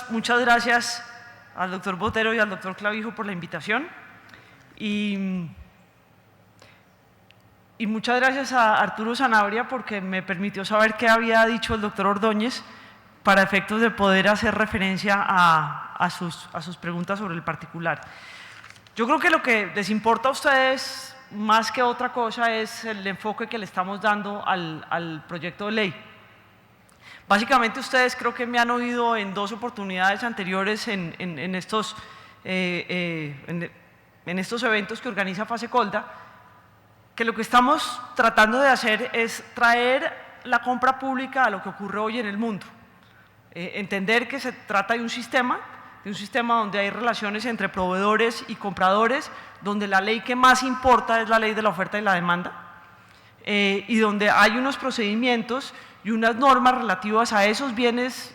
muchas gracias al doctor Botero y al doctor Clavijo por la invitación y muchas gracias a Arturo Sanabria porque me permitió saber qué había dicho el doctor Ordóñez para efectos de poder hacer referencia a sus preguntas sobre el particular. Yo creo que lo que les importa a ustedes más que otra cosa es el enfoque que le estamos dando al proyecto de ley. Básicamente ustedes creo que me han oído en dos oportunidades anteriores en estos eventos que organiza Fasecolda, que lo que estamos tratando de hacer es traer la compra pública a lo que ocurre hoy en el mundo. Entender que se trata de un sistema donde hay relaciones entre proveedores y compradores, donde la ley que más importa es la ley de la oferta y la demanda, y donde hay unos procedimientos y unas normas relativas a esos bienes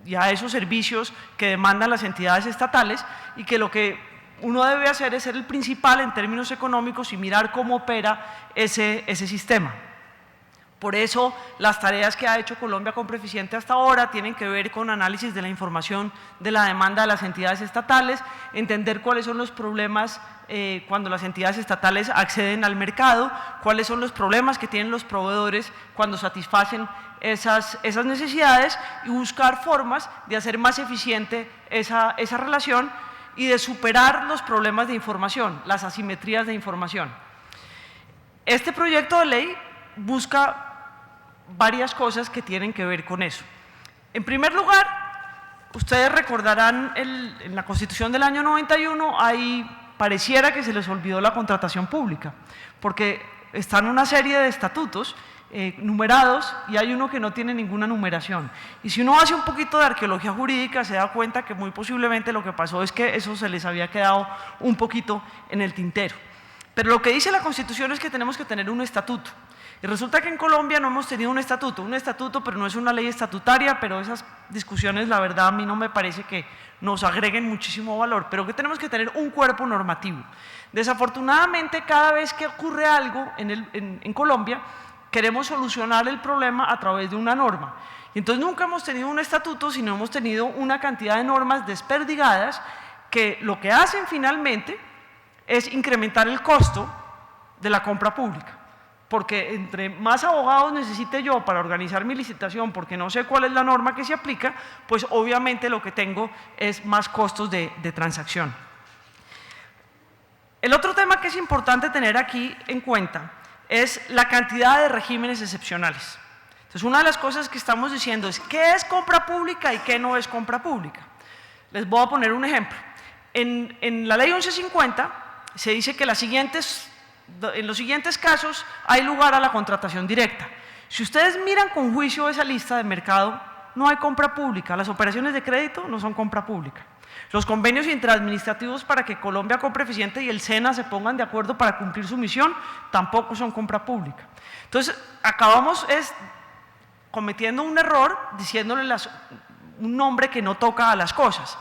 y a esos servicios que demandan las entidades estatales, y que lo que uno debe hacer es ser el principal en términos económicos y mirar cómo opera ese sistema. Por eso las tareas que ha hecho Colombia Compra Eficiente hasta ahora tienen que ver con análisis de la información de la demanda de las entidades estatales, entender cuáles son los problemas cuando las entidades estatales acceden al mercado, cuáles son los problemas que tienen los proveedores cuando satisfacen esas necesidades y buscar formas de hacer más eficiente esa relación y de superar los problemas de información, las asimetrías de información. Este proyecto de ley busca varias cosas que tienen que ver con eso. En primer lugar, ustedes recordarán en la Constitución del año 91 pareciera que se les olvidó la contratación pública, porque están una serie de estatutos numerados y hay uno que no tiene ninguna numeración. Y si uno hace un poquito de arqueología jurídica se da cuenta que muy posiblemente lo que pasó es que eso se les había quedado un poquito en el tintero. Pero lo que dice la Constitución es que tenemos que tener un estatuto. Y resulta que en Colombia no hemos tenido un estatuto, pero no es una ley estatutaria, pero esas discusiones, la verdad, a mí no me parece que nos agreguen muchísimo valor, pero que tenemos que tener un cuerpo normativo. Desafortunadamente, cada vez que ocurre algo en Colombia, queremos solucionar el problema a través de una norma. Y entonces nunca hemos tenido un estatuto, sino hemos tenido una cantidad de normas desperdigadas que lo que hacen finalmente es incrementar el costo de la compra pública. Porque entre más abogados necesite yo para organizar mi licitación, porque no sé cuál es la norma que se aplica, pues obviamente lo que tengo es más costos de transacción. El otro tema que es importante tener aquí en cuenta es la cantidad de regímenes excepcionales. Entonces, una de las cosas que estamos diciendo es qué es compra pública y qué no es compra pública. Les voy a poner un ejemplo. En la ley 1150 se dice que en los siguientes casos hay lugar a la contratación directa. Si ustedes miran con juicio esa lista de mercado, no hay compra pública. Las operaciones de crédito no son compra pública. Los convenios interadministrativos para que Colombia Compra Eficiente y el SENA se pongan de acuerdo para cumplir su misión tampoco son compra pública. Entonces, acabamos cometiendo un error diciéndole un nombre que no toca a las cosas.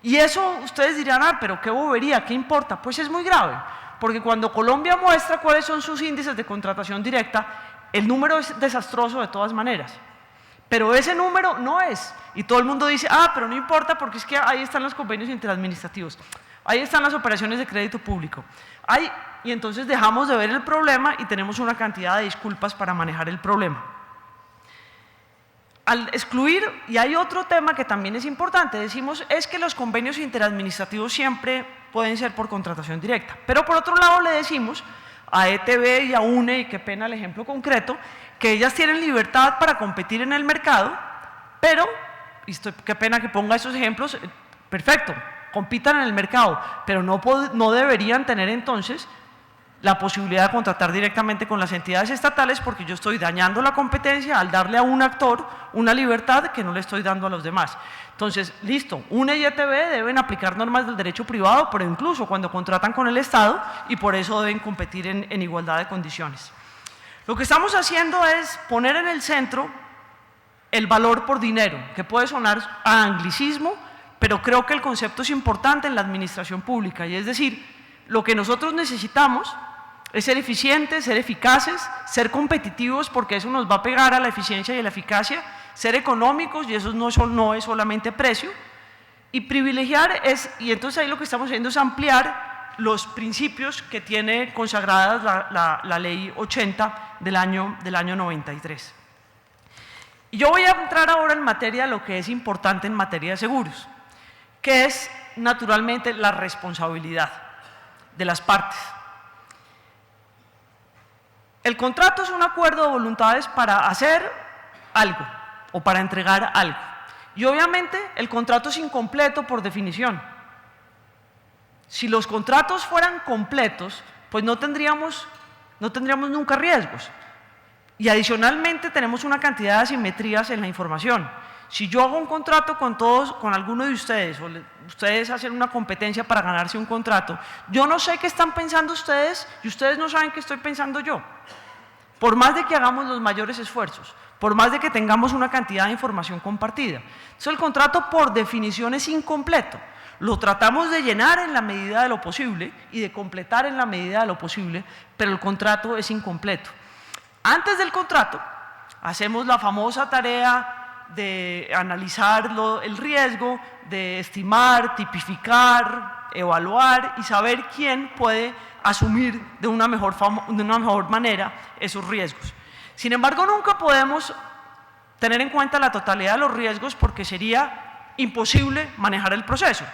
Y eso ustedes dirán, pero qué bobería, ¿qué importa? Pues es muy grave. Porque cuando Colombia muestra cuáles son sus índices de contratación directa, el número es desastroso de todas maneras. Pero ese número no es. Y todo el mundo dice, pero no importa porque es que ahí están los convenios interadministrativos, ahí están las operaciones de crédito público. Y entonces dejamos de ver el problema y tenemos una cantidad de disculpas para manejar el problema. Al excluir, y hay otro tema que también es importante, decimos es que los convenios interadministrativos siempre pueden ser por contratación directa, pero por otro lado le decimos a ETB y a UNE, y qué pena el ejemplo concreto, que ellas tienen libertad para competir en el mercado, pero, qué pena que ponga esos ejemplos, perfecto, compitan en el mercado, pero no deberían tener entonces la posibilidad de contratar directamente con las entidades estatales porque yo estoy dañando la competencia al darle a un actor una libertad que no le estoy dando a los demás. Entonces, listo, UNE y ETB deben aplicar normas del derecho privado, pero incluso cuando contratan con el Estado y por eso deben competir en igualdad de condiciones. Lo que estamos haciendo es poner en el centro el valor por dinero, que puede sonar a anglicismo, pero creo que el concepto es importante en la administración pública, y es decir, lo que nosotros necesitamos es ser eficientes, ser eficaces, ser competitivos, porque eso nos va a pegar a la eficiencia y a la eficacia ser económicos, y eso no es solamente precio, y privilegiar y entonces ahí lo que estamos haciendo es ampliar los principios que tiene consagradas la ley 80 del año 93. Y yo voy a entrar ahora en materia de lo que es importante en materia de seguros, que es naturalmente la responsabilidad de las partes. El contrato es un acuerdo de voluntades para hacer algo o para entregar algo. Y obviamente el contrato es incompleto por definición. Si los contratos fueran completos, pues no tendríamos nunca riesgos. Y adicionalmente tenemos una cantidad de asimetrías en la información. Si yo hago un contrato con alguno de ustedes, o ustedes hacen una competencia para ganarse un contrato, yo no sé qué están pensando ustedes y ustedes no saben qué estoy pensando yo. Por más de que hagamos los mayores esfuerzos, por más de que tengamos una cantidad de información compartida. Entonces el contrato por definición es incompleto. Lo tratamos de llenar en la medida de lo posible y de completar en la medida de lo posible, pero el contrato es incompleto. Antes del contrato hacemos la famosa tarea de analizar el riesgo, de estimar, tipificar, evaluar y saber quién puede asumir de una mejor manera esos riesgos. Sin embargo, nunca podemos tener en cuenta la totalidad de los riesgos porque sería imposible manejar el proceso.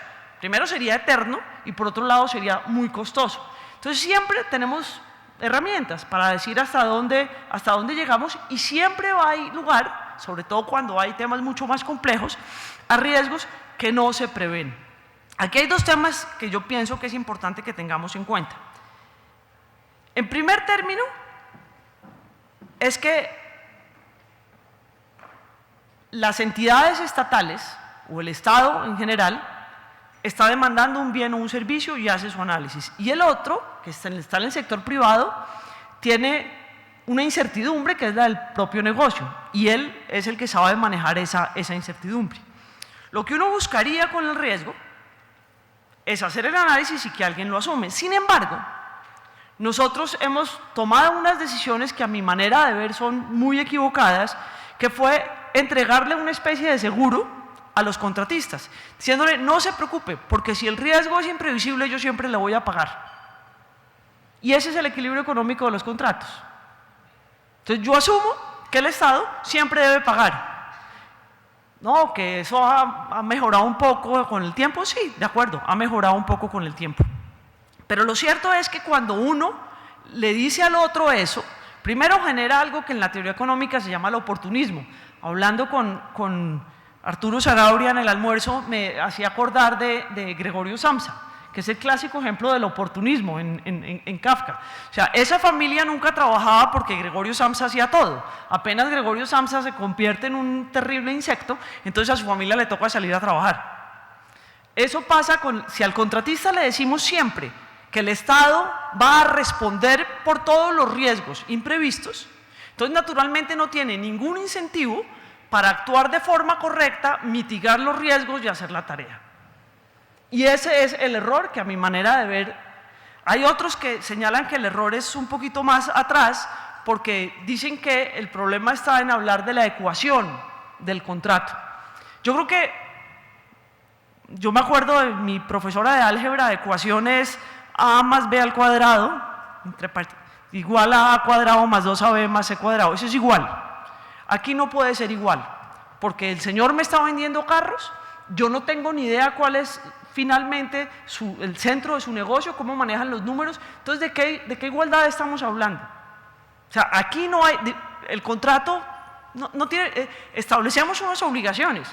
Primero sería eterno y por otro lado sería muy costoso. Entonces siempre tenemos herramientas para decir hasta dónde llegamos y siempre va a ir lugar, sobre todo cuando hay temas mucho más complejos, a riesgos que no se prevén. Aquí hay dos temas que yo pienso que es importante que tengamos en cuenta. En primer término, es que las entidades estatales o el Estado en general está demandando un bien o un servicio y hace su análisis. Y el otro, que está en el sector privado, tiene una incertidumbre que es la del propio negocio y él es el que sabe manejar esa incertidumbre. Lo que uno buscaría con el riesgo es hacer el análisis y que alguien lo asume. Sin embargo, nosotros hemos tomado unas decisiones que a mi manera de ver son muy equivocadas, que fue entregarle una especie de seguro a los contratistas, diciéndole no se preocupe, porque si el riesgo es imprevisible yo siempre le voy a pagar. Y ese es el equilibrio económico de los contratos. Entonces yo asumo que el Estado siempre debe pagar. No, que eso ha mejorado un poco con el tiempo, sí, de acuerdo, ha mejorado un poco con el tiempo. Pero lo cierto es que cuando uno le dice al otro eso, primero genera algo que en la teoría económica se llama el oportunismo. Hablando con Arturo Sarabria en el almuerzo, me hacía acordar de Gregorio Samsa, que es el clásico ejemplo del oportunismo en Kafka. O sea, esa familia nunca trabajaba porque Gregorio Samsa hacía todo. Apenas Gregorio Samsa se convierte en un terrible insecto, entonces a su familia le toca salir a trabajar. Eso pasa si al contratista le decimos siempre que el Estado va a responder por todos los riesgos imprevistos, entonces naturalmente no tiene ningún incentivo para actuar de forma correcta, mitigar los riesgos y hacer la tarea. Y ese es el error que a mi manera de ver, hay otros que señalan que el error es un poquito más atrás porque dicen que el problema está en hablar de la ecuación del contrato. Yo creo que, yo me acuerdo de mi profesora de álgebra, de ecuaciones a más b al cuadrado, igual a cuadrado más 2ab más c cuadrado, eso es igual. Aquí no puede ser igual, porque el señor me está vendiendo carros, yo no tengo ni idea cuál es finalmente el centro de su negocio, cómo manejan los números, entonces ¿de qué igualdad estamos hablando? O sea, aquí no hay, el contrato no tiene, establecemos unas obligaciones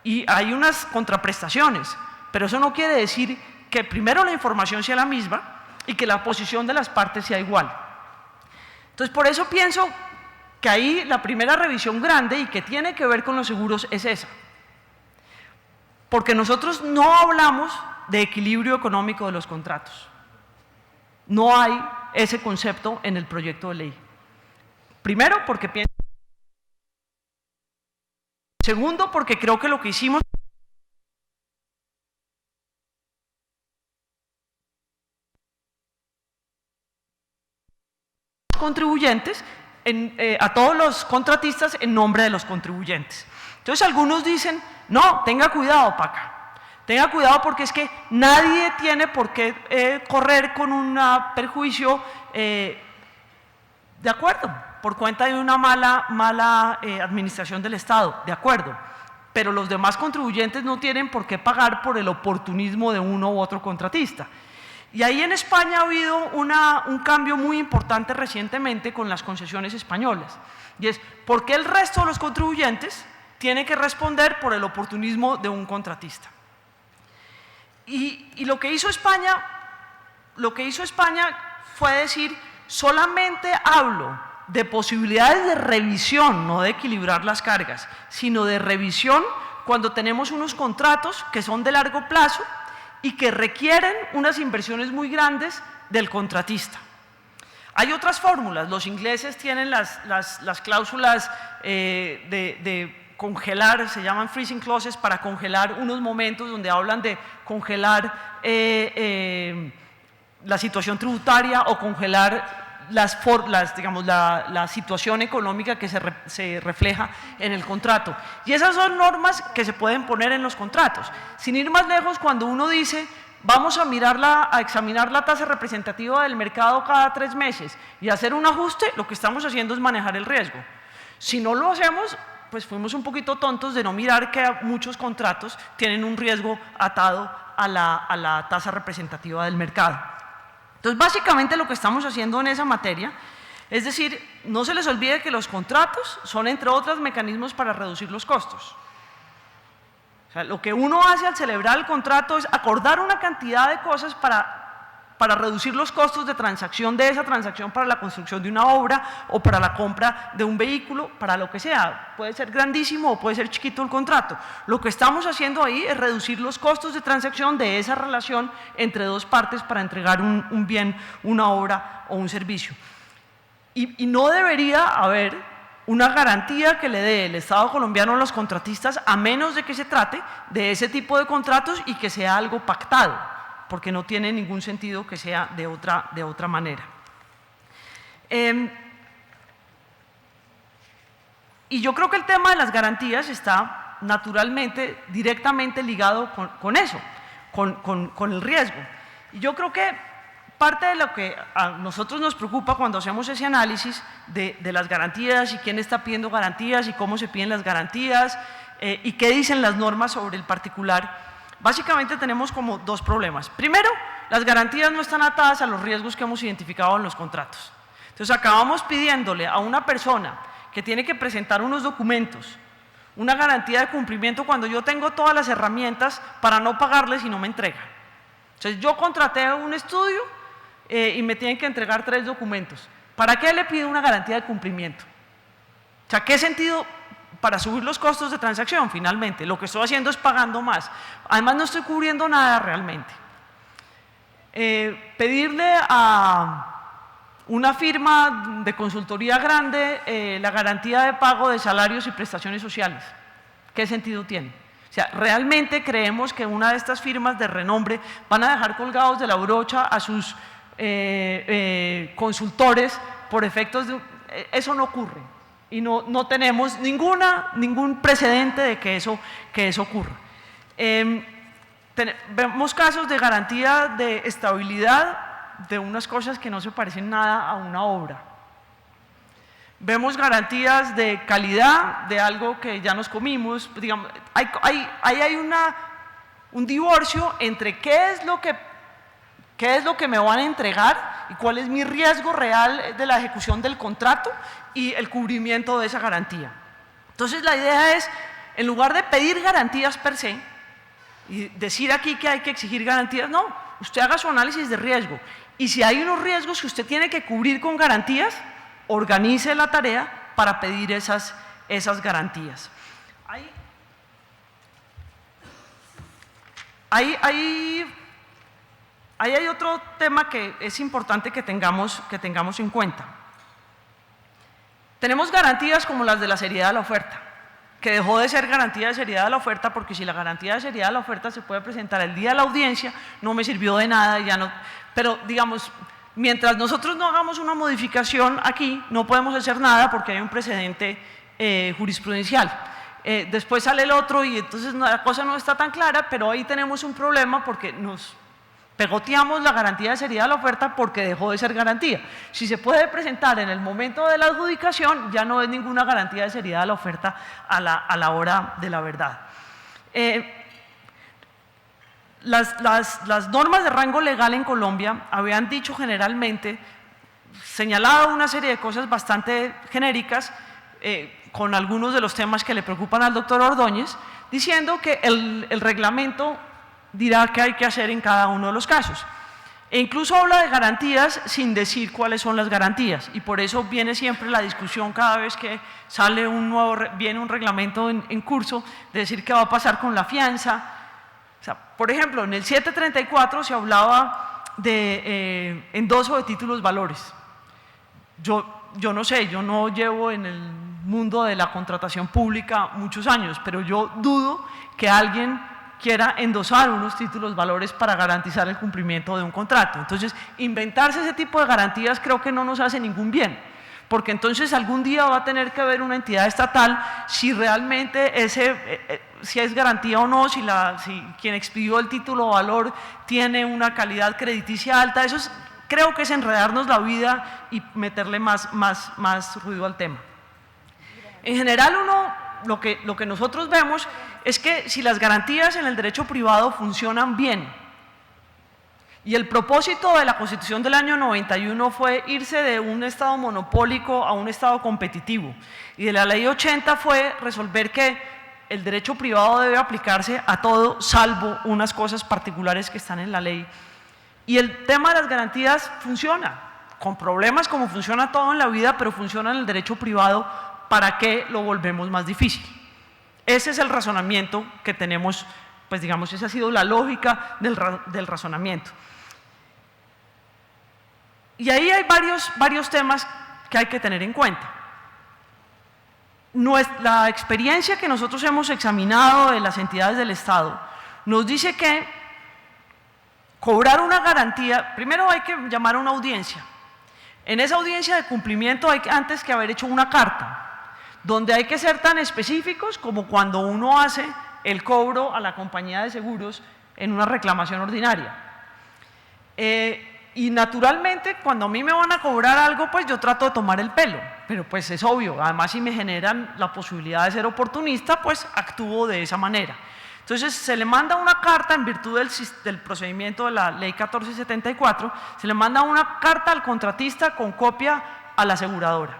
y hay unas contraprestaciones, pero eso no quiere decir que primero la información sea la misma y que la posición de las partes sea igual. Entonces, por eso pienso que ahí la primera revisión grande y que tiene que ver con los seguros es esa. Porque nosotros no hablamos de equilibrio económico de los contratos. No hay ese concepto en el proyecto de ley. Primero, porque pienso. Segundo, porque creo que lo que hicimos contribuyentes a todos los contratistas en nombre de los contribuyentes. Entonces algunos dicen, no, tenga cuidado, Paca, tenga cuidado porque es que nadie tiene por qué correr con un perjuicio de acuerdo, por cuenta de una mala administración del Estado, de acuerdo, pero los demás contribuyentes no tienen por qué pagar por el oportunismo de uno u otro contratista. Y ahí en España ha habido un cambio muy importante recientemente con las concesiones españolas, y es ¿por qué el resto de los contribuyentes tiene que responder por el oportunismo de un contratista? Y lo que hizo España fue decir, solamente hablo de posibilidades de revisión, no de equilibrar las cargas, sino de revisión cuando tenemos unos contratos que son de largo plazo y que requieren unas inversiones muy grandes del contratista. Hay otras fórmulas, los ingleses tienen las cláusulas de congelar, se llaman freezing clauses, para congelar unos momentos donde hablan de congelar la situación tributaria o congelar la situación económica que se refleja en el contrato. Y esas son normas que se pueden poner en los contratos. Sin ir más lejos, cuando uno dice, vamos a examinar la tasa representativa del mercado cada 3 meses y hacer un ajuste, lo que estamos haciendo es manejar el riesgo. Si no lo hacemos, pues fuimos un poquito tontos de no mirar que muchos contratos tienen un riesgo atado a la tasa representativa del mercado. Entonces, básicamente lo que estamos haciendo en esa materia es decir, no se les olvide que los contratos son, entre otros, mecanismos para reducir los costos. O sea, lo que uno hace al celebrar el contrato es acordar una cantidad de cosas para reducir los costos de transacción de esa transacción para la construcción de una obra o para la compra de un vehículo, para lo que sea. Puede ser grandísimo o puede ser chiquito el contrato. Lo que estamos haciendo ahí es reducir los costos de transacción de esa relación entre dos partes para entregar un bien, una obra o un servicio. Y no debería haber una garantía que le dé el Estado colombiano a los contratistas a menos de que se trate de ese tipo de contratos y que sea algo pactado, porque no tiene ningún sentido que sea de otra manera. Y yo creo que el tema de las garantías está naturalmente, directamente ligado con eso, con el riesgo. Y yo creo que parte de lo que a nosotros nos preocupa cuando hacemos ese análisis de las garantías y quién está pidiendo garantías y cómo se piden las garantías y qué dicen las normas sobre el particular, básicamente tenemos como dos problemas. Primero, las garantías no están atadas a los riesgos que hemos identificado en los contratos. Entonces acabamos pidiéndole a una persona que tiene que presentar unos documentos, una garantía de cumplimiento cuando yo tengo todas las herramientas para no pagarle si no me entrega. Entonces yo contraté un estudio y me tienen que entregar 3 documentos. ¿Para qué le pido una garantía de cumplimiento? O sea, ¿qué sentido? Para subir los costos de transacción, finalmente. Lo que estoy haciendo es pagando más. Además, no estoy cubriendo nada realmente. Pedirle a una firma de consultoría grande la garantía de pago de salarios y prestaciones sociales. ¿Qué sentido tiene? O sea, ¿realmente creemos que una de estas firmas de renombre van a dejar colgados de la brocha a sus consultores por efectos de... Eso no ocurre. Y no tenemos ningún precedente de que eso ocurra. Vemos casos de garantía de estabilidad de unas cosas que no se parecen nada a una obra. Vemos garantías de calidad de algo que ya nos comimos. Digamos, hay un divorcio entre qué es lo que me van a entregar y cuál es mi riesgo real de la ejecución del contrato y el cubrimiento de esa garantía. Entonces la idea es, en lugar de pedir garantías per se y decir aquí que hay que exigir garantías, no, usted haga su análisis de riesgo y si hay unos riesgos que usted tiene que cubrir con garantías, organice la tarea para pedir esas garantías. Ahí hay otro tema que es importante que tengamos en cuenta. Tenemos garantías como las de la seriedad de la oferta, que dejó de ser garantía de seriedad de la oferta porque si la garantía de seriedad de la oferta se puede presentar el día de la audiencia, no me sirvió de nada, ya no. Pero digamos, Mientras nosotros no hagamos una modificación aquí, no podemos hacer nada porque hay un precedente jurisprudencial. Después sale el otro y entonces la cosa no está tan clara, pero ahí tenemos un problema porque nos pegoteamos la garantía de seriedad de la oferta porque dejó de ser garantía. Si se puede presentar en el momento de la adjudicación, ya no es ninguna garantía de seriedad de la oferta a la hora de la verdad. Las normas de rango legal en Colombia habían dicho generalmente, señalado una serie de cosas bastante genéricas, con algunos de los temas que le preocupan al doctor Ordóñez, diciendo que el reglamento dirá qué hay que hacer en cada uno de los casos. E incluso habla de garantías sin decir cuáles son las garantías, y por eso viene siempre la discusión cada vez que sale viene un reglamento en curso, de decir qué va a pasar con la fianza. O sea, por ejemplo, en el 734 se hablaba de endoso de títulos valores. Yo no sé, yo no llevo en el mundo de la contratación pública muchos años, pero yo dudo que alguien quiera endosar unos títulos valores para garantizar el cumplimiento de un contrato. Entonces, inventarse ese tipo de garantías creo que no nos hace ningún bien, porque entonces algún día va a tener que haber una entidad estatal si realmente si es garantía o no, si quien expidió el título o valor tiene una calidad crediticia alta. Eso creo que es enredarnos la vida y meterle más ruido al tema. En general, lo que nosotros vemos es que si las garantías en el derecho privado funcionan bien, y el propósito de la Constitución del año 91 fue irse de un Estado monopólico a un Estado competitivo, y de la Ley 80 fue resolver que el derecho privado debe aplicarse a todo, salvo unas cosas particulares que están en la ley. Y el tema de las garantías funciona, con problemas como funciona todo en la vida, pero funciona en el derecho privado. ¿Para qué lo volvemos más difícil? Ese es el razonamiento que tenemos, pues digamos, esa ha sido la lógica del razonamiento. Y ahí hay varios temas que hay que tener en cuenta. La experiencia que nosotros hemos examinado de las entidades del Estado nos dice que cobrar una garantía, primero hay que llamar a una audiencia. En esa audiencia de cumplimiento hay antes que haber hecho una carta, donde hay que ser tan específicos como cuando uno hace el cobro a la compañía de seguros en una reclamación ordinaria. Y naturalmente, cuando a mí me van a cobrar algo, pues yo trato de tomar el pelo, pero pues es obvio, además si me generan la posibilidad de ser oportunista, pues actúo de esa manera. Entonces se le manda una carta en virtud del procedimiento de la Ley 1474, se le manda una carta al contratista con copia a la aseguradora.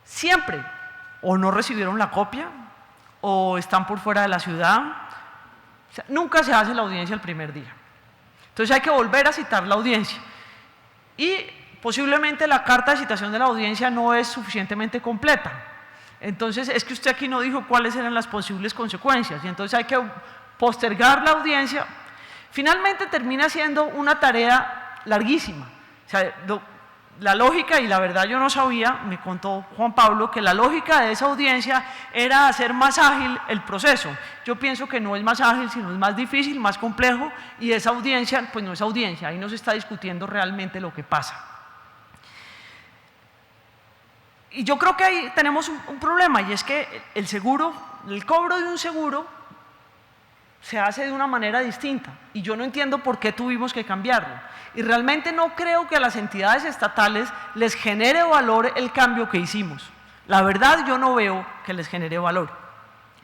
Siempre o no recibieron la copia, o están por fuera de la ciudad. O sea, nunca se hace la audiencia el primer día. Entonces hay que volver a citar la audiencia. Y posiblemente la carta de citación de la audiencia no es suficientemente completa. Entonces es que usted aquí no dijo cuáles eran las posibles consecuencias, y entonces hay que postergar la audiencia. Finalmente termina siendo una tarea larguísima. O sea, la lógica, y la verdad yo no sabía, me contó Juan Pablo, que la lógica de esa audiencia era hacer más ágil el proceso. Yo pienso que no es más ágil, sino es más difícil, más complejo, y esa audiencia, pues no es audiencia, ahí no se está discutiendo realmente lo que pasa. Y yo creo que ahí tenemos un problema, y es que el cobro de un seguro se hace de una manera distinta, y yo no entiendo por qué tuvimos que cambiarlo. Y realmente no creo que a las entidades estatales les genere valor el cambio que hicimos. La verdad, yo no veo que les genere valor.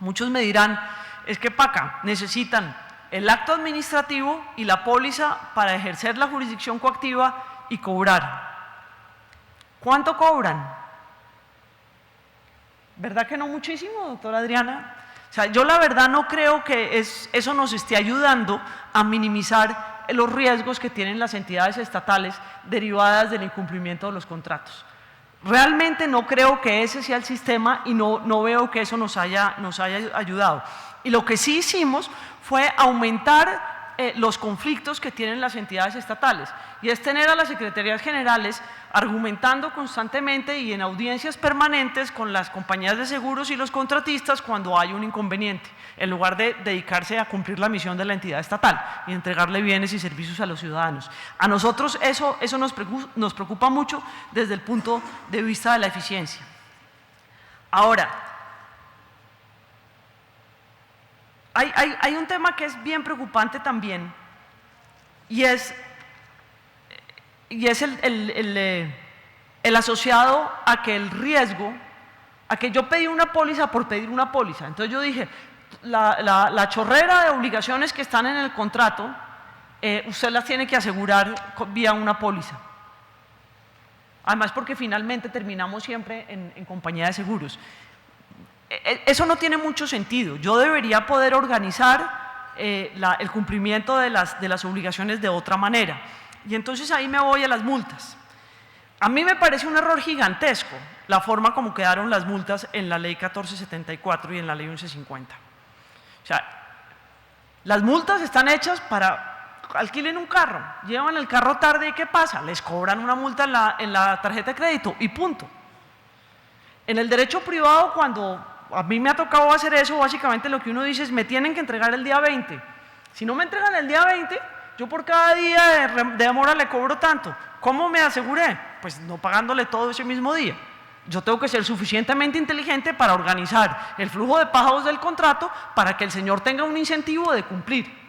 Muchos me dirán, es que Paca, necesitan el acto administrativo y la póliza para ejercer la jurisdicción coactiva y cobrar. ¿Cuánto cobran? ¿Verdad que no muchísimo, doctora Adriana? O sea, yo la verdad no creo que eso nos esté ayudando a minimizar los riesgos que tienen las entidades estatales derivadas del incumplimiento de los contratos. Realmente no creo que ese sea el sistema, y no veo que eso nos haya ayudado. Y lo que sí hicimos fue aumentar los conflictos que tienen las entidades estatales, y es tener a las secretarías generales argumentando constantemente y en audiencias permanentes con las compañías de seguros y los contratistas cuando hay un inconveniente, en lugar de dedicarse a cumplir la misión de la entidad estatal y entregarle bienes y servicios a los ciudadanos. A nosotros eso nos preocupa mucho desde el punto de vista de la eficiencia. Ahora, hay un tema que es bien preocupante también, y es el asociado a que el riesgo, a que yo pedí una póliza por pedir una póliza. Entonces yo dije, la chorrera de obligaciones que están en el contrato, usted las tiene que asegurar vía una póliza. Además, porque finalmente terminamos siempre en compañía de seguros. Eso no tiene mucho sentido. Yo debería poder organizar el cumplimiento de las obligaciones de otra manera. Y entonces ahí me voy a las multas. A mí me parece un error gigantesco la forma como quedaron las multas en la ley 1474 y en la ley 1150. O sea, las multas están hechas para alquilen un carro, llevan el carro tarde y ¿qué pasa? Les cobran una multa en la tarjeta de crédito y punto. En el derecho privado, cuando a mí me ha tocado hacer eso, básicamente lo que uno dice es me tienen que entregar el día 20. Si no me entregan el día 20, yo por cada día de demora le cobro tanto. ¿Cómo me aseguré? Pues no pagándole todo ese mismo día. Yo tengo que ser suficientemente inteligente para organizar el flujo de pagos del contrato para que el señor tenga un incentivo de cumplir.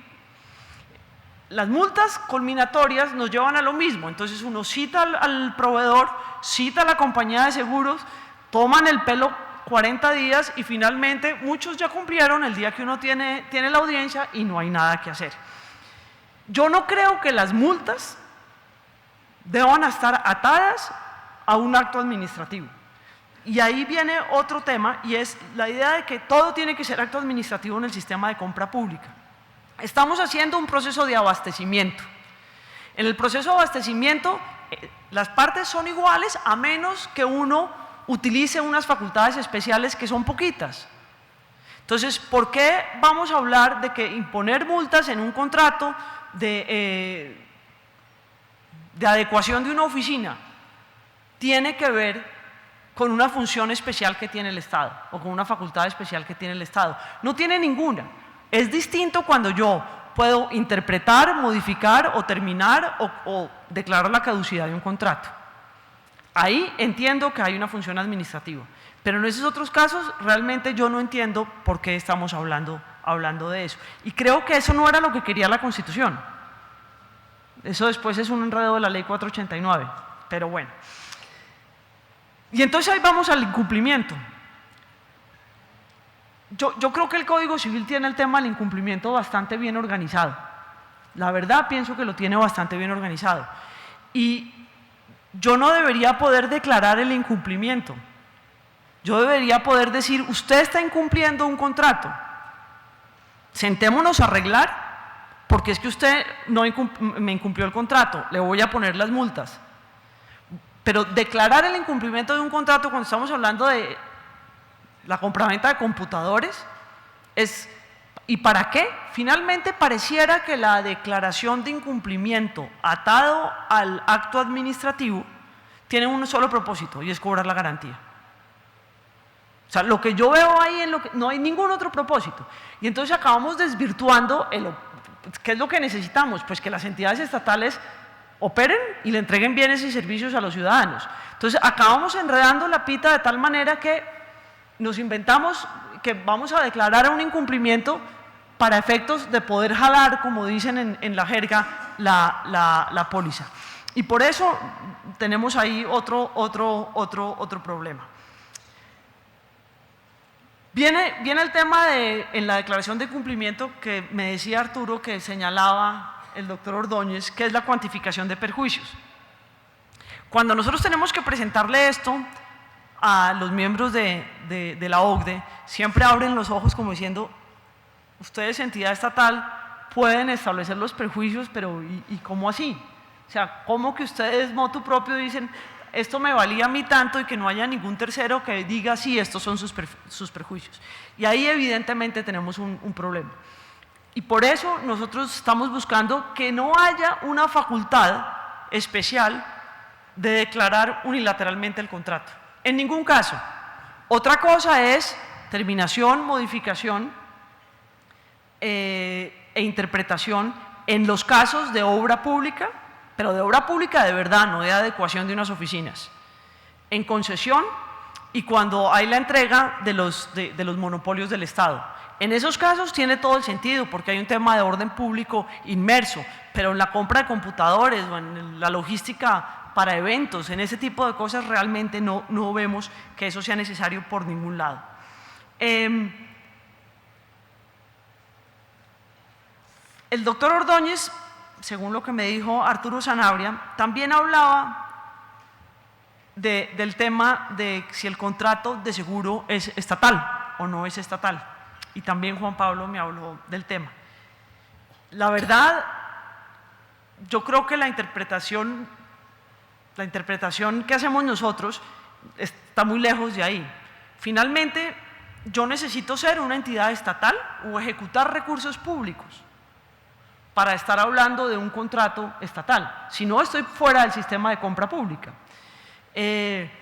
Las multas culminatorias nos llevan a lo mismo. Entonces uno cita al proveedor, cita a la compañía de seguros, toman el pelo 40 días y finalmente muchos ya cumplieron el día que uno tiene la audiencia y no hay nada que hacer. Yo no creo que las multas deban estar atadas a un acto administrativo. Y ahí viene otro tema, y es la idea de que todo tiene que ser acto administrativo en el sistema de compra pública. Estamos haciendo un proceso de abastecimiento. En el proceso de abastecimiento, las partes son iguales a menos que uno utilice unas facultades especiales que son poquitas. Entonces, ¿por qué vamos a hablar de que imponer multas en un contrato de adecuación de una oficina tiene que ver con una función especial que tiene el Estado o con una facultad especial que tiene el Estado? No tiene ninguna. Es distinto cuando yo puedo interpretar, modificar o terminar o declarar la caducidad de un contrato. Ahí entiendo que hay una función administrativa, pero en esos otros casos realmente yo no entiendo por qué estamos hablando de eso. Y creo que eso no era lo que quería la Constitución. Eso después es un enredo de la ley 489, pero bueno. Y entonces ahí vamos al incumplimiento. Yo creo que el Código Civil tiene el tema del incumplimiento bastante bien organizado. La verdad pienso que lo tiene bastante bien organizado. Y yo no debería poder declarar el incumplimiento. Yo debería poder decir, usted está incumpliendo un contrato. Sentémonos a arreglar, porque es que usted no me incumplió el contrato, le voy a poner las multas. Pero declarar el incumplimiento de un contrato cuando estamos hablando de la compraventa de computadores es ¿y para qué? Finalmente pareciera que la declaración de incumplimiento atado al acto administrativo tiene un solo propósito y es cobrar la garantía. O sea, lo que yo veo ahí no hay ningún otro propósito. Y entonces acabamos desvirtuando ¿qué es lo que necesitamos? Pues que las entidades estatales operen y le entreguen bienes y servicios a los ciudadanos. Entonces acabamos enredando la pita de tal manera que nos inventamos que vamos a declarar un incumplimiento para efectos de poder jalar, como dicen en la jerga, la póliza. Y por eso tenemos ahí otro problema. Viene el tema en la declaración de cumplimiento que me decía Arturo, que señalaba el doctor Ordóñez, que es la cuantificación de perjuicios. Cuando nosotros tenemos que presentarle esto a los miembros de la OCDE, siempre abren los ojos como diciendo, ustedes, entidad estatal, pueden establecer los perjuicios, pero ¿y cómo así? O sea, ¿cómo que ustedes motu propio dicen, esto me valía a mí tanto y que no haya ningún tercero que diga, sí, estos son sus perjuicios? Y ahí evidentemente tenemos un problema. Y por eso nosotros estamos buscando que no haya una facultad especial de declarar unilateralmente el contrato. En ningún caso. Otra cosa es terminación, modificación e interpretación en los casos de obra pública, pero de obra pública de verdad, no de adecuación de unas oficinas. En concesión y cuando hay la entrega de los monopolios del Estado. En esos casos tiene todo el sentido porque hay un tema de orden público inmerso, pero en la compra de computadores o en la logística para eventos, en ese tipo de cosas realmente no vemos que eso sea necesario por ningún lado. El doctor Ordóñez, según lo que me dijo Arturo Sanabria, también hablaba del tema de si el contrato de seguro es estatal o no es estatal. Y también Juan Pablo me habló del tema. La verdad, yo creo que la interpretación que hacemos nosotros está muy lejos de ahí. Finalmente, yo necesito ser una entidad estatal o ejecutar recursos públicos para estar hablando de un contrato estatal. Si no, estoy fuera del sistema de compra pública.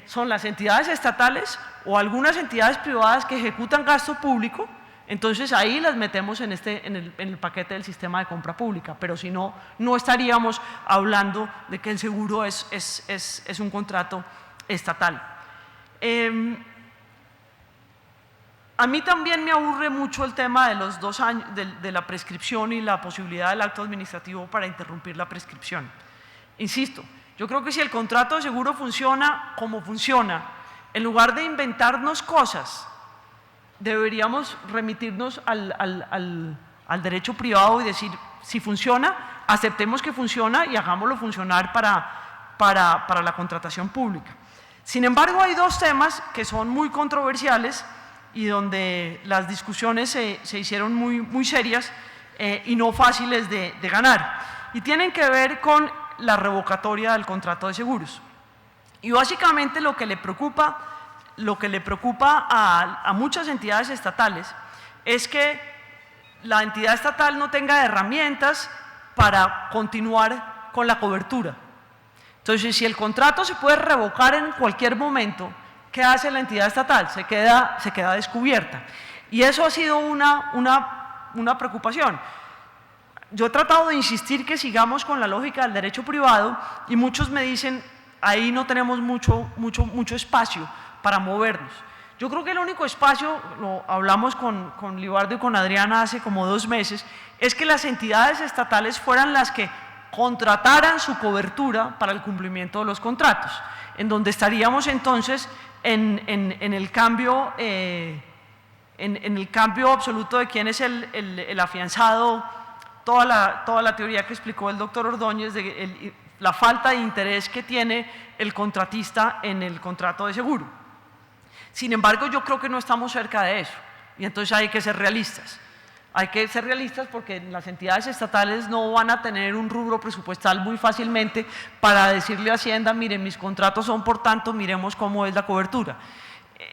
Son las entidades estatales o algunas entidades privadas que ejecutan gasto público, entonces ahí las metemos en el paquete del sistema de compra pública, pero si no, no estaríamos hablando de que el seguro es un contrato estatal. A mí también me aburre mucho el tema de los 2 años, de la prescripción y la posibilidad del acto administrativo para interrumpir la prescripción. Insisto, yo creo que si el contrato de seguro funciona como funciona, en lugar de inventarnos cosas, deberíamos remitirnos al derecho privado y decir, si funciona, aceptemos que funciona y hagámoslo funcionar para la contratación pública. Sin embargo, hay 2 temas que son muy controversiales y donde las discusiones se hicieron muy serias y no fáciles de ganar. Y tienen que ver con la revocatoria del contrato de seguros. Y básicamente lo que le preocupa a muchas entidades estatales es que la entidad estatal no tenga herramientas para continuar con la cobertura. Entonces, si el contrato se puede revocar en cualquier momento, ¿qué hace la entidad estatal? Se queda descubierta. Y eso ha sido una preocupación. Yo he tratado de insistir que sigamos con la lógica del derecho privado y muchos me dicen, ahí no tenemos mucho espacio para movernos. Yo creo que el único espacio, lo hablamos con Libardo y con Adriana hace como 2 meses, es que las entidades estatales fueran las que contrataran su cobertura para el cumplimiento de los contratos, en donde estaríamos entonces en el cambio absoluto de quién es el afianzado, toda la teoría que explicó el doctor Ordóñez de la falta de interés que tiene el contratista en el contrato de seguro. Sin embargo, yo creo que no estamos cerca de eso y entonces hay que ser realistas. Hay que ser realistas porque las entidades estatales no van a tener un rubro presupuestal muy fácilmente para decirle a Hacienda, miren, mis contratos son por tanto, miremos cómo es la cobertura.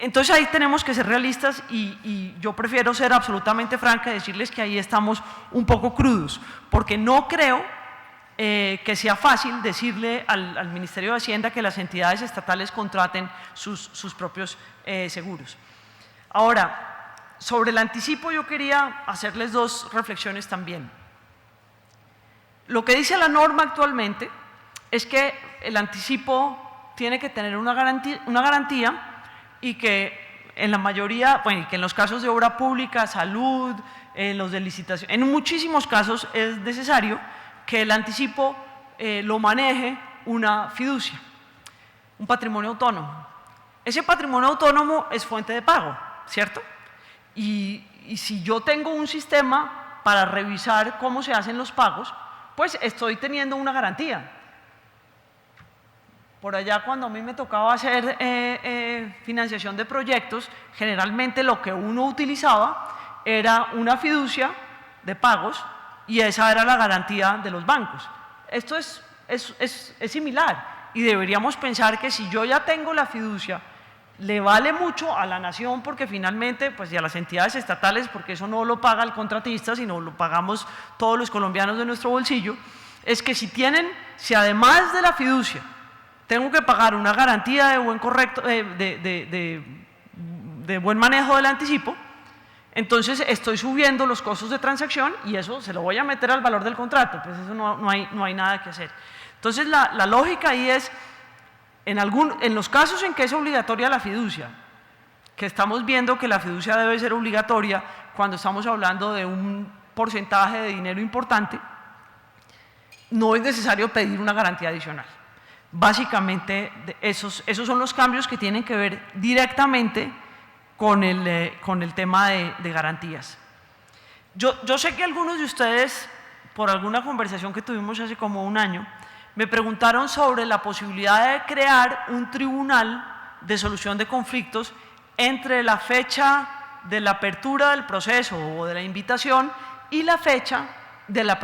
Entonces ahí tenemos que ser realistas y yo prefiero ser absolutamente franca y decirles que ahí estamos un poco crudos, porque no creo que sea fácil decirle al Ministerio de Hacienda que las entidades estatales contraten sus propios seguros. Ahora, sobre el anticipo yo quería hacerles 2 reflexiones también. Lo que dice la norma actualmente es que el anticipo tiene que tener una garantía y que en la mayoría, bueno, que en los casos de obra pública, salud, los de licitación, en muchísimos casos es necesario que el anticipo lo maneje una fiducia, un patrimonio autónomo. Ese patrimonio autónomo es fuente de pago, ¿cierto? Y si yo tengo un sistema para revisar cómo se hacen los pagos, pues estoy teniendo una garantía. Por allá cuando a mí me tocaba hacer financiación de proyectos, generalmente lo que uno utilizaba era una fiducia de pagos y esa era la garantía de los bancos. Esto es similar y deberíamos pensar que si yo ya tengo la fiducia, le vale mucho a la nación porque finalmente, pues y a las entidades estatales, porque eso no lo paga el contratista, sino lo pagamos todos los colombianos de nuestro bolsillo, es que si además de la fiducia tengo que pagar una garantía de buen manejo del anticipo, entonces estoy subiendo los costos de transacción y eso se lo voy a meter al valor del contrato, pues eso no hay nada que hacer. Entonces la lógica ahí es, en los casos en que es obligatoria la fiducia, que estamos viendo que la fiducia debe ser obligatoria cuando estamos hablando de un porcentaje de dinero importante, no es necesario pedir una garantía adicional. Básicamente esos son los cambios que tienen que ver directamente con el tema de garantías. Yo sé que algunos de ustedes, por alguna conversación que tuvimos hace como un año, me preguntaron sobre la posibilidad de crear un tribunal de solución de conflictos entre la fecha de la apertura del proceso o de la invitación y la fecha de la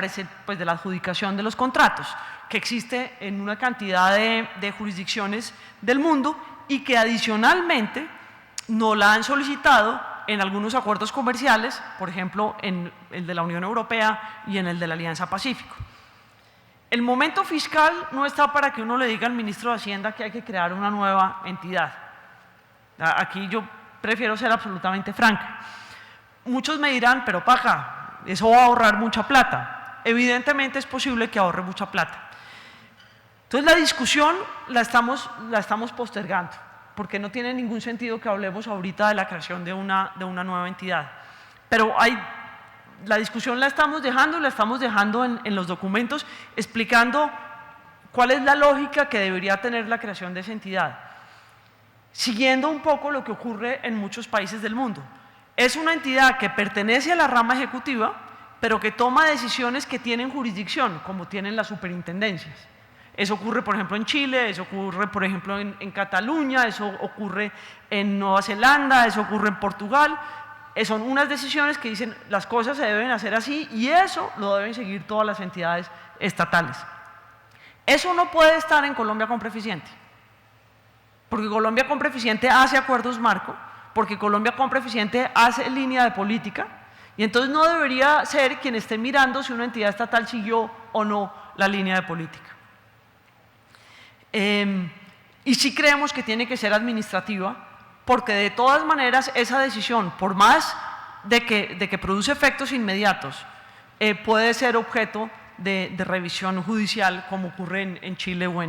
adjudicación de los contratos, que existe en una cantidad de jurisdicciones del mundo y que adicionalmente no la han solicitado en algunos acuerdos comerciales, por ejemplo, en el de la Unión Europea y en el de la Alianza Pacífico. El momento fiscal no está para que uno le diga al ministro de Hacienda que hay que crear una nueva entidad. Aquí yo prefiero ser absolutamente franca. Muchos me dirán, pero Paja, eso va a ahorrar mucha plata. Evidentemente es posible que ahorre mucha plata. Entonces la discusión la estamos postergando, porque no tiene ningún sentido que hablemos ahorita de la creación de una nueva entidad. Pero la discusión la estamos dejando en los documentos, explicando cuál es la lógica que debería tener la creación de esa entidad, siguiendo un poco lo que ocurre en muchos países del mundo. Es una entidad que pertenece a la rama ejecutiva, pero que toma decisiones que tienen jurisdicción, como tienen las superintendencias. Eso ocurre, por ejemplo, en Chile, eso ocurre, por ejemplo, en Cataluña, eso ocurre en Nueva Zelanda, eso ocurre en Portugal. Son unas decisiones que dicen las cosas se deben hacer así y eso lo deben seguir todas las entidades estatales. Eso no puede estar en Colombia Compra Eficiente, porque Colombia Compra Eficiente hace acuerdos marco, porque Colombia Compra Eficiente hace línea de política y entonces no debería ser quien esté mirando si una entidad estatal siguió o no la línea de política. Y sí creemos que tiene que ser administrativa, porque de todas maneras esa decisión, por más de que produce efectos inmediatos, puede ser objeto de revisión judicial, como ocurre en Chile o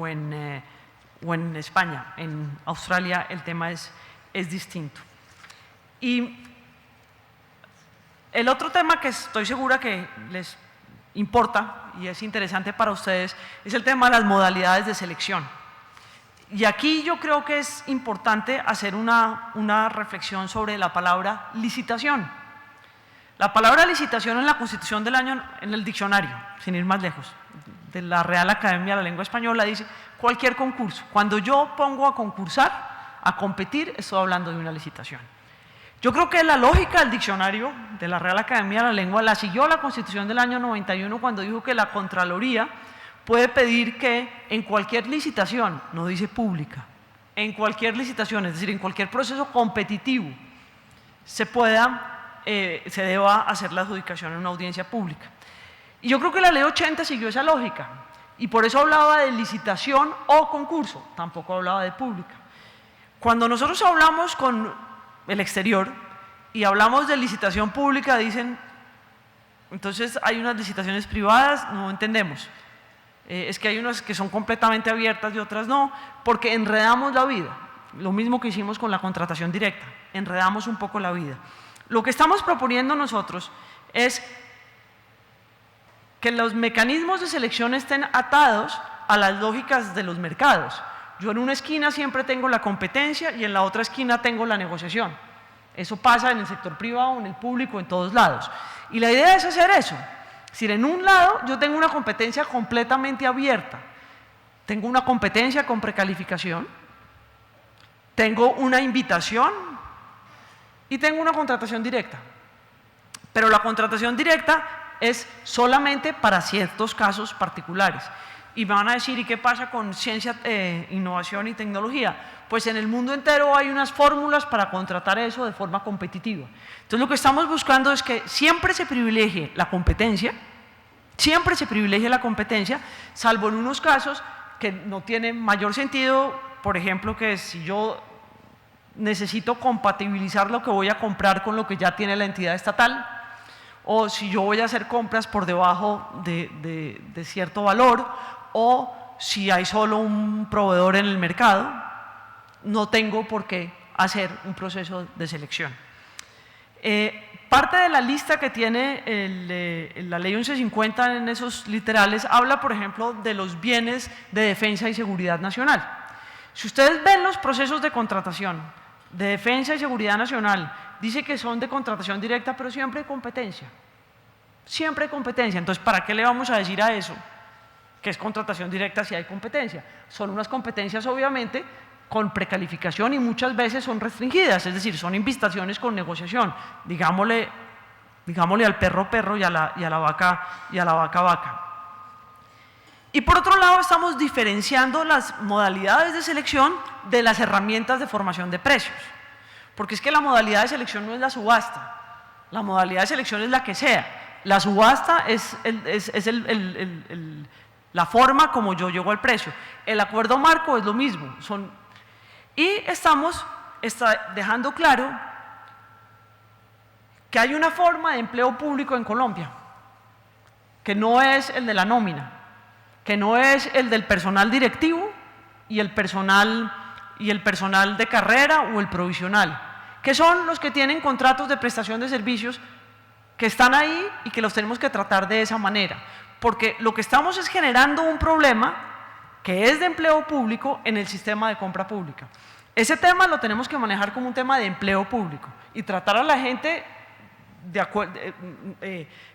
en España. En Australia el tema es distinto. Y el otro tema que estoy segura que les importa y es interesante para ustedes es el tema de las modalidades de selección. Y aquí yo creo que es importante hacer una reflexión sobre la palabra licitación. La palabra licitación en la Constitución del año, en el diccionario, sin ir más lejos, de la Real Academia de la Lengua Española, dice cualquier concurso. Cuando yo pongo a concursar, a competir, estoy hablando de una licitación. Yo creo que la lógica del diccionario de la Real Academia de la Lengua la siguió la Constitución del año 91 cuando dijo que la Contraloría puede pedir que en cualquier licitación, no dice pública, en cualquier licitación, es decir, en cualquier proceso competitivo, se deba hacer la adjudicación en una audiencia pública. Y yo creo que la Ley 80 siguió esa lógica, y por eso hablaba de licitación o concurso, tampoco hablaba de pública. Cuando nosotros hablamos con el exterior y hablamos de licitación pública, dicen, entonces hay unas licitaciones privadas, no entendemos. Es que hay unas que son completamente abiertas y otras no, porque enredamos la vida. Lo mismo que hicimos con la contratación directa, enredamos un poco la vida. Lo que estamos proponiendo nosotros es que los mecanismos de selección estén atados a las lógicas de los mercados. Yo en una esquina siempre tengo la competencia y en la otra esquina tengo la negociación. Eso pasa en el sector privado, en el público, en todos lados. Y la idea es hacer eso. Es decir, en un lado yo tengo una competencia completamente abierta, tengo una competencia con precalificación, tengo una invitación y tengo una contratación directa. Pero la contratación directa es solamente para ciertos casos particulares. Y me van a decir, ¿y qué pasa con ciencia, innovación y tecnología? pues en el mundo entero hay unas fórmulas para contratar eso de forma competitiva. Entonces lo que estamos buscando es que siempre se privilegie la competencia, salvo en unos casos que no tienen mayor sentido, por ejemplo, que si yo necesito compatibilizar lo que voy a comprar con lo que ya tiene la entidad estatal, o si yo voy a hacer compras por debajo de cierto valor, o si hay solo un proveedor en el mercado, no tengo por qué hacer un proceso de selección. Parte de la lista que tiene la ley 1150 en esos literales habla, por ejemplo, de los bienes de defensa y seguridad nacional. Si ustedes ven los procesos de contratación de defensa y seguridad nacional, dice que son de contratación directa, pero siempre hay competencia. Siempre hay competencia. Entonces, ¿para qué le vamos a decir a eso que es contratación directa si hay competencia? Son unas competencias, obviamente, con precalificación y muchas veces son restringidas, es decir, son invitaciones con negociación. Digámosle al perro perro y a la vaca vaca. Y por otro lado, estamos diferenciando las modalidades de selección de las herramientas de formación de precios. Porque es que la modalidad de selección no es la subasta, la modalidad de selección es la que sea. La subasta es la forma como yo llego al precio. El acuerdo marco es lo mismo. Y estamos dejando claro que hay una forma de empleo público en Colombia, que no es el de la nómina, que no es el del personal directivo y el personal de carrera o el provisional, que son los que tienen contratos de prestación de servicios que están ahí y que los tenemos que tratar de esa manera, porque lo que estamos es generando un problema que es de empleo público en el sistema de compra pública. Ese tema lo tenemos que manejar como un tema de empleo público y tratar a la gente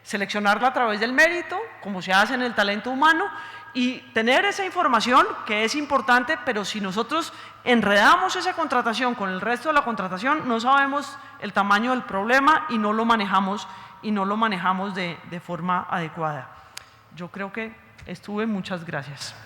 seleccionarla a través del mérito, como se hace en el talento humano, y tener esa información que es importante, pero si nosotros enredamos esa contratación con el resto de la contratación, no sabemos el tamaño del problema y no lo manejamos de forma adecuada. Yo creo que muchas gracias.